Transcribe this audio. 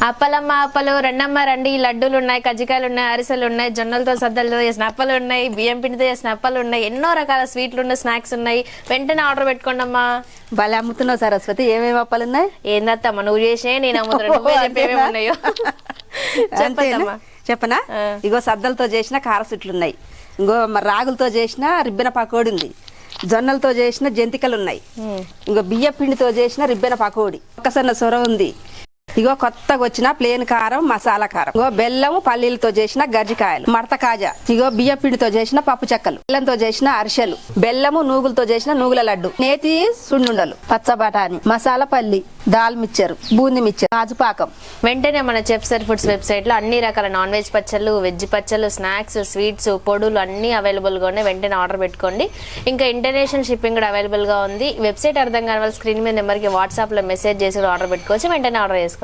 అప్పలమ్మ అప్పలు రెండమ్మ రండి, లడ్డూలు ఉన్నాయి, కజ్జికాయలు ఉన్నాయి, అరిసెలు ఉన్నాయి, జొన్నలతో సద్దలతో చేసిన అప్పలు ఉన్నాయి, బియ్యం పిండితో చేసిన అప్పలు ఉన్నాయి, ఎన్నో రకాల స్వీట్లు ఉన్నాయి, స్నాక్స్ ఉన్నాయి. వెంటనే ఆర్డర్ పెట్టుకోండి అమ్మా. భలే అమ్ముతున్నావు సరస్వతి. ఏమేమి అప్పాలు ఉన్నాయి? ఏందత్తమ్మా నువ్వు చేసే నేను అమ్ముతున్నా, నువ్వే చెప్పేమేమి ఉన్నాయో చెప్పమ్మా. చెప్పనా? ఇగో సద్దలతో చేసిన కారసుట్లు ఉన్నాయి, ఇంకో రాగులతో చేసిన రిబ్బెన పకోడి ఉంది, జొన్నలతో చేసిన జంతికలు ఉన్నాయి, ఇంకో బియ్య పిండితో చేసిన రిబ్బెన పకోడి, ఒక్కసన్న సొర ఉంది, ఇగో కొత్తగా వచ్చిన ప్లేన్ కారం, మసాలా కారం, ఇగో బెల్లము పల్లీలతో చేసిన గజ్జికాయలు, మడత కాజా, ఇగో బియ్య పిండితో చేసిన పప్పు చెక్కలు, బెల్లంతో చేసిన అరిసెలు, బెల్లము నూగులతో చేసిన నూగుల లడ్డు, నేతి సున్నుండలు, పచ్చ బఠానీ, మసాలా పల్లి, దాల్ మిక్చర్, బూంది మిక్చర్, కాజు పాకం. వెంటనే మన చెఫ్ సర్ ఫుడ్స్ వెబ్సైట్ లో అన్ని రకాల నాన్ వెజ్ పచ్చళ్ళు, వెజ్ పచ్చళ్ళు, స్నాక్స్, స్వీట్స్, పొడులు అన్ని అవైలబుల్ గా ఉన్నాయి. వెంటనే ఆర్డర్ పెట్టుకోండి. ఇంకా ఇంటర్నేషనల్ షిప్పింగ్ కూడా అవైలబుల్ గా ఉంది. వెబ్సైట్ అర్థం కాని వాళ్ళ స్క్రీన్ మీద నెంబర్ కి వాట్సాప్ లో మెసేజ్ చేసి ఆర్డర్ పెట్టుకోవచ్చు. వెంటనే ఆర్డర్ చేసుకోండి.